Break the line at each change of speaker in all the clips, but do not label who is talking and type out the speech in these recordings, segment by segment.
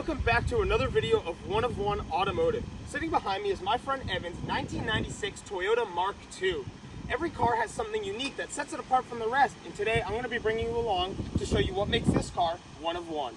welcome back to another video of One of One Automotive. Sitting behind me is my friend Evan's 1996 Toyota Mark II. Every car has something unique that sets it apart from the rest, and today I'm going to be bringing you along to show you what makes this car one of one.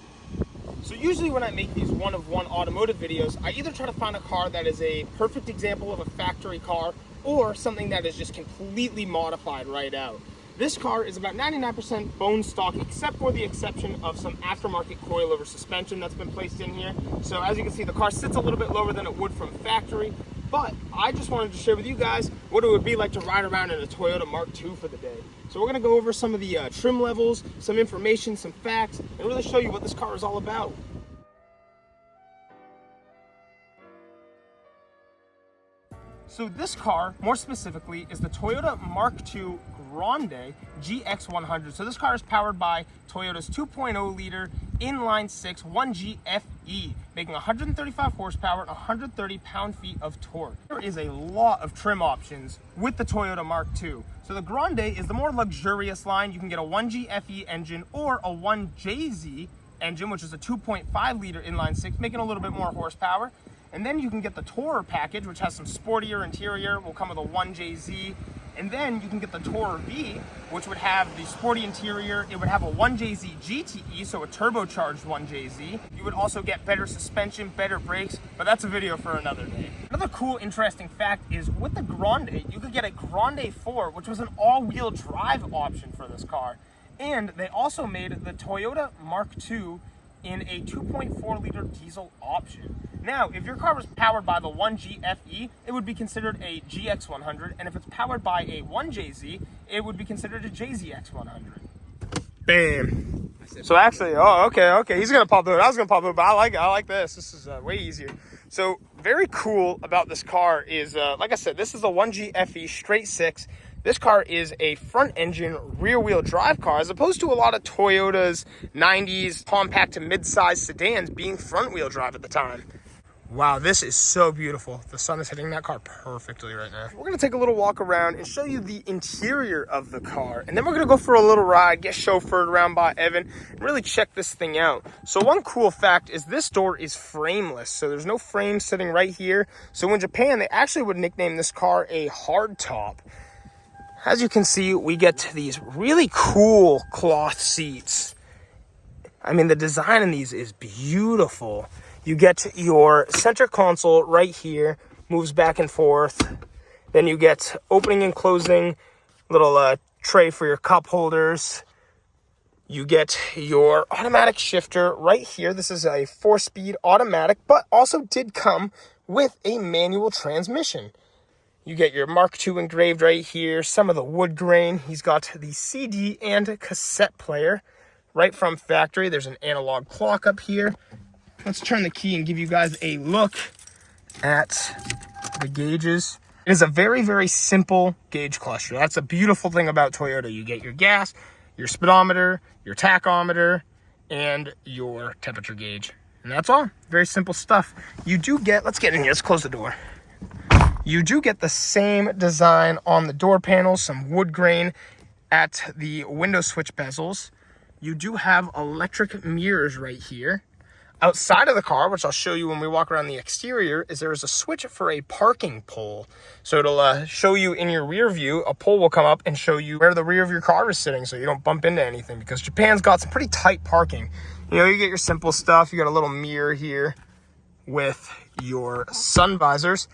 So usually when I make these one of one automotive videos, I either try to find a car that is a perfect example of a factory car or something that is just completely modified right out. This car is about 99% bone stock, except for the exception of some aftermarket coilover suspension that's been placed in here. So as you can see, the car sits a little bit lower than it would from factory, but I just wanted to share with you guys what it would be like to ride around in a Toyota Mark II for the day. So we're gonna go over some of the trim levels, some information, some facts, and really show you what this car is all about. So this car, more specifically, is the Toyota Mark II Grande GX100. So this car is powered by Toyota's 2.0 liter inline-six 1G FE, making 135 horsepower and 130 pound-feet of torque. There is a lot of trim options with the Toyota Mark II. So the Grande is the more luxurious line. You can get a 1G FE engine or a 1JZ engine, which is a 2.5 liter inline-six, making a little bit more horsepower. And then you can get the Tourer package, which has some sportier interior, will come with a 1JZ. And then you can get the Tourer V, which would have the sporty interior. It would have a 1JZ GTE, so a turbocharged 1JZ. You would also get better suspension, better brakes, but that's a video for another day. Another cool, interesting fact is with the Grande, you could get a Grande 4, which was an all-wheel drive option for this car. And they also made the Toyota Mark II in a 2.4 liter diesel option. Now, if your car was powered by the 1G FE, it would be considered a GX100, and if it's powered by a 1JZ, it would be considered a JZX100. Bam. So actually, okay, he's gonna pop it. I was gonna pop it, but I like this. This is way easier. So very cool about this car is, like I said, this is the 1G FE straight six. This car is a front engine rear wheel drive car, as opposed to a lot of Toyota's 90s compact to mid-size sedans being front wheel drive at the time. Wow, this is so beautiful. The sun is hitting that car perfectly right now. We're gonna take a little walk around and show you the interior of the car. And then we're gonna go for a little ride, get chauffeured around by Evan, and really check this thing out. So one cool fact is this door is frameless. So there's no frame sitting right here. So in Japan, they actually would nickname this car a hardtop. As you can see, we get these really cool cloth seats. I mean, the design in these is beautiful. You get your center console right here, moves back and forth. Then you get opening and closing little tray for your cup holders. You get your automatic shifter right here. This is a 4-speed automatic, but also did come with a manual transmission. You get your Mark II engraved right here, some of the wood grain. He's got the CD and cassette player right from factory. There's an analog clock up here. Let's turn the key and give you guys a look at the gauges. It is a very, very simple gauge cluster. That's a beautiful thing about Toyota. You get your gas, your speedometer, your tachometer, and your temperature gauge. And that's all. Very simple stuff. You do get, let's get in here, let's close the door. You do get the same design on the door panels, some wood grain at the window switch bezels. You do have electric mirrors right here. Outside of the car, which I'll show you when we walk around the exterior, is there is a switch for a parking pole. So it'll show you in your rear view, a pole will come up and show you where the rear of your car is sitting so you don't bump into anything, because Japan's got some pretty tight parking. You know, you get your simple stuff. You got a little mirror here with your sun visors.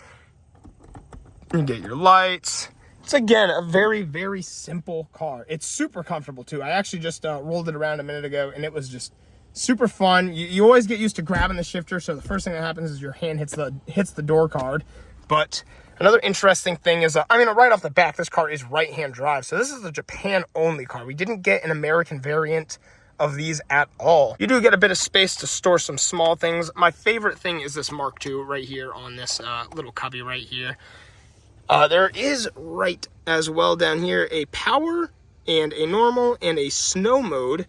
You get your lights. It's, again, a very, very simple car. It's super comfortable, too. I actually just rolled it around a minute ago, and it was just super fun. You always get used to grabbing the shifter, so the first thing that happens is your hand hits the door card. But another interesting thing is, I mean, right off the back, this car is right-hand drive. So this is a Japan-only car. We didn't get an American variant of these at all. You do get a bit of space to store some small things. My favorite thing is this Mark II right here on this little cubby right here. There is right as well down here a power and a normal and a snow mode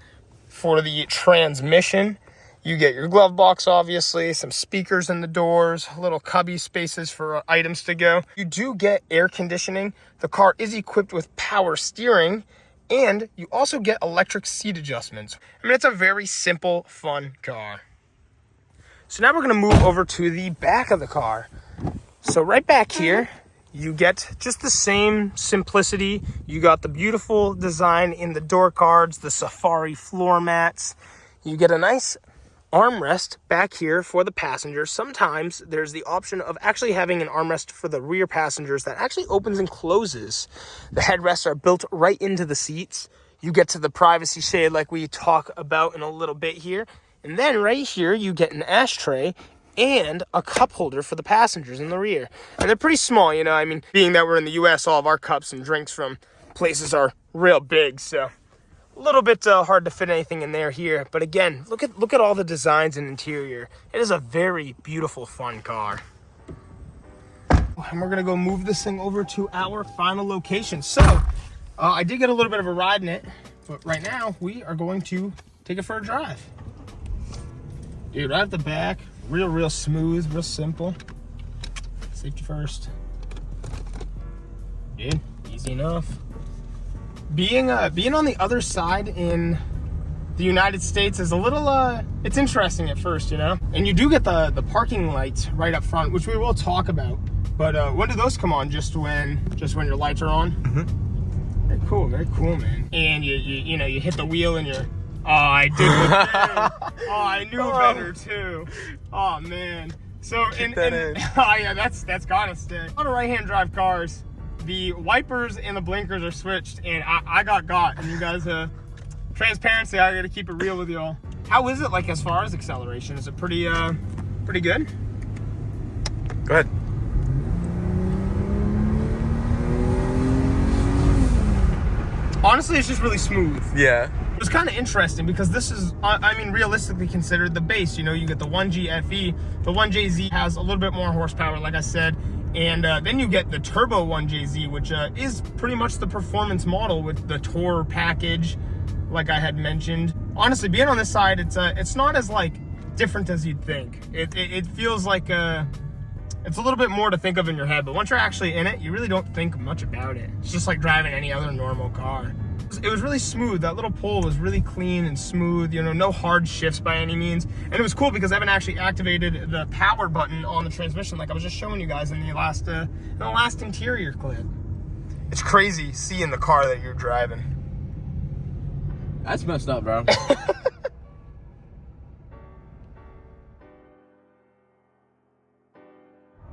for the transmission. You get your glove box, obviously, some speakers in the doors, little cubby spaces for items to go. You do get air conditioning. The car is equipped with power steering, and you also get electric seat adjustments. I mean, it's a very simple, fun car. So now we're gonna move over to the back of the car. So right back here, you get just the same simplicity. You got the beautiful design in the door cards, the safari floor mats. You get a nice armrest back here for the passengers. Sometimes there's the option of actually having an armrest for the rear passengers that actually opens and closes. The headrests are built right into the seats. You get to the privacy shade like we talk about in a little bit here. And then right here, you get an ashtray and a cup holder for the passengers in the rear. And they're pretty small, you know, I mean, being that we're in the US, all of our cups and drinks from places are real big, so a little bit hard to fit anything in there here. But again, look at all the designs and interior. It is a very beautiful, fun car. And we're gonna go move this thing over to our final location. So, I did get a little bit of a ride in it, but right now we are going to take it for a drive. Dude, right at the back, real smooth, real simple. Safety first. Dude, easy enough. Being on the other side in the United States is a little, it's interesting at first, you know? And you do get the parking lights right up front, which we will talk about. But when do those come on? Just when your lights are on? Mm-hmm. Very cool, man. And you know, you hit the wheel and you're, oh, I did it. Oh, I knew better too. Oh man. So oh yeah, that's gotta stay. A lot of right-hand drive cars, the wipers and the blinkers are switched, and I got. And you guys, transparency, I gotta keep it real with y'all. How is it like as far as acceleration? Is it pretty good?
Go ahead.
Honestly, it's just really smooth.
Yeah.
It's kind of interesting because this is, I mean, realistically considered the base. You know, you get the 1G FE, the 1JZ has a little bit more horsepower, like I said, and then you get the turbo 1JZ, which is pretty much the performance model with the Tour package, like I had mentioned. Honestly, being on this side, it's not as like different as you'd think. It feels like it's a little bit more to think of in your head, but once you're actually in it, you really don't think much about it. It's just like driving any other normal car. It was really smooth. That little pole was really clean and smooth, you know, no hard shifts by any means. And it was cool because I haven't actually activated the power button on the transmission like I was just showing you guys in the last interior clip. It's crazy seeing the car that you're driving.
That's messed up, bro.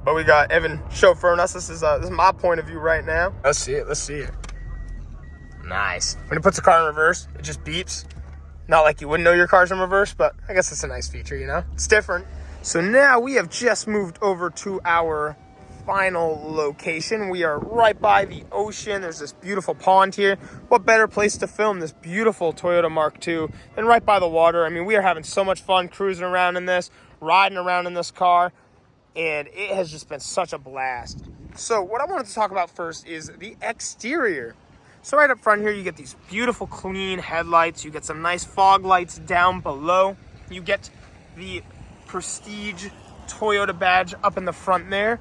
But we got Evan chauffeuring us. This is my point of view right now. Let's see it. Nice. When it puts the car in reverse, it just beeps. Not like you wouldn't know your car's in reverse, but I guess it's a nice feature, you know? It's different. So now we have just moved over to our final location. We are right by the ocean. There's this beautiful pond here. What better place to film this beautiful Toyota Mark II than right by the water? I mean, we are having so much fun cruising around in this, riding around in this car, and it has just been such a blast. So what I wanted to talk about first is the exterior. So right up front here, you get these beautiful clean headlights. You get some nice fog lights down below. You get the Prestige Toyota badge up in the front there.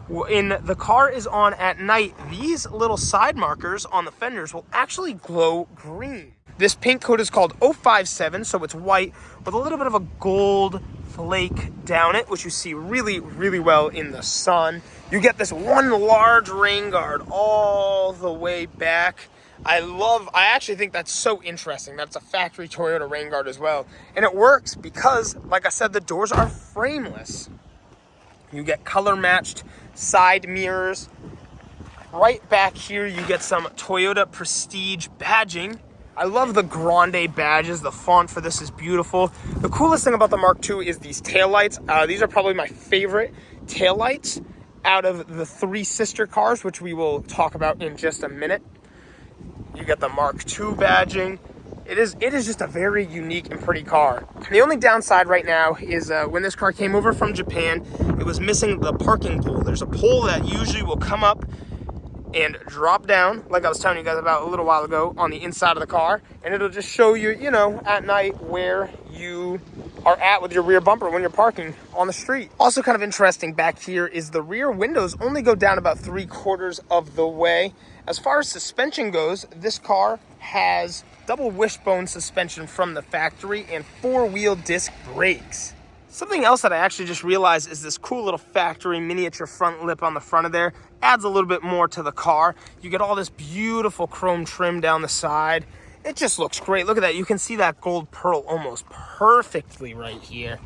When the car is on at night, these little side markers on the fenders will actually glow green. This paint coat is called 057, so it's white with a little bit of a gold flake down it, which you see really well in the sun. You get this one large rain guard all the way back. I actually think that's so interesting. That's a factory Toyota rain guard as well. And it works because, like I said, the doors are frameless. You get color matched side mirrors. Right back here, you get some Toyota Prestige badging. I love the grande badges. The font for this is beautiful. The coolest thing about the Mark II is these taillights. These are probably my favorite taillights out of the three sister cars, which we will talk about in just a minute. You get the Mark II badging. It is just a very unique and pretty car. The only downside right now is when this car came over from Japan, it was missing the parking pole. There's a pole that usually will come up and drop down, like I was telling you guys about a little while ago, on the inside of the car, and it'll just show you, you know, at night where you are at with your rear bumper when you're parking on the street. Also kind of interesting back here is the rear windows only go down about 3/4 of the way. As far as suspension goes, this car has double wishbone suspension from the factory and 4-wheel disc brakes. Something else that I actually just realized is this cool little factory miniature front lip on the front of there. Adds a little bit more to the car. You get all this beautiful chrome trim down the side. It just looks great. Look at that. You can see that gold pearl almost perfectly right here.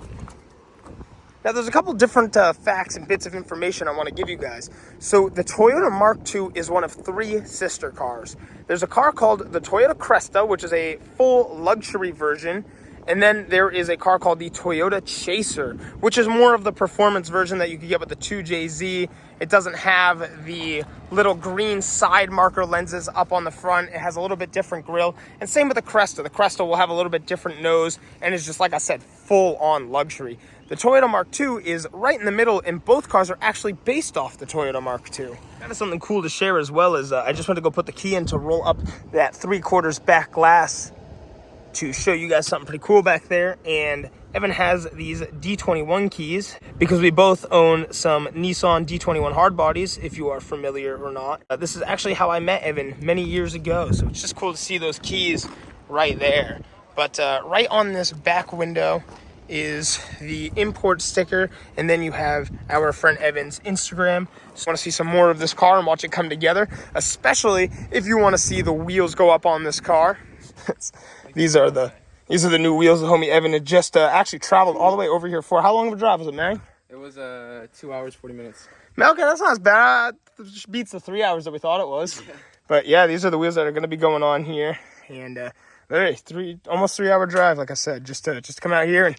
Now, there's a couple different facts and bits of information I want to give you guys. So the Toyota Mark II is one of 3 sister cars. There's a car called the Toyota Cresta, which is a full luxury version. And then there is a car called the Toyota Chaser, which is more of the performance version that you can get with the 2JZ. It doesn't have the little green side marker lenses up on the front. It has a little bit different grille. And same with the Cresta. The Cresta will have a little bit different nose and is just, like I said, full on luxury. The Toyota Mark II is right in the middle, and both cars are actually based off the Toyota Mark II. Kind of something cool to share as well is I just went to go put the key in to roll up that 3/4 back glass to show you guys something pretty cool back there. And Evan has these D21 keys because we both own some Nissan D21 hard bodies, if you are familiar or not. This is actually how I met Evan many years ago, so it's just cool to see those keys right there. But right on this back window is the import sticker, and then you have our friend Evan's Instagram. So want to see some more of this car and watch it come together, especially if you want to see the wheels go up on this car. These are the new wheels the homie Evan had just actually traveled all the way over here for. How long of a drive was it, man?
It was 2 hours, 40 minutes.
Okay, that's not as bad. It just beats the 3 hours that we thought it was. Yeah. But yeah, these are the wheels that are going to be going on here. And almost 3 hour drive, like I said, just to come out here. And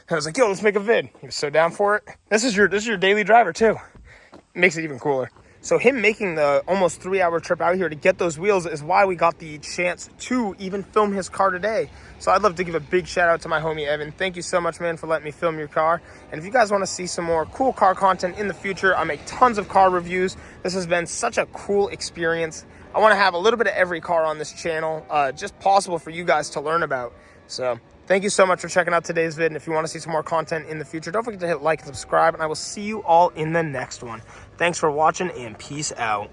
I was like, yo, let's make a vid. He was so down for it. This is your daily driver too. Makes it even cooler. So him making the almost 3 hour trip out here to get those wheels is why we got the chance to even film his car today. So I'd love to give a big shout out to my homie Evan. Thank you so much, man, for letting me film your car. And if you guys want to see some more cool car content in the future, I make tons of car reviews. This has been such a cool experience. I want to have a little bit of every car on this channel, just possible for you guys to learn about. So thank you so much for checking out today's vid. And if you want to see some more content in the future, don't forget to hit like and subscribe. And I will see you all in the next one. Thanks for watching, and peace out.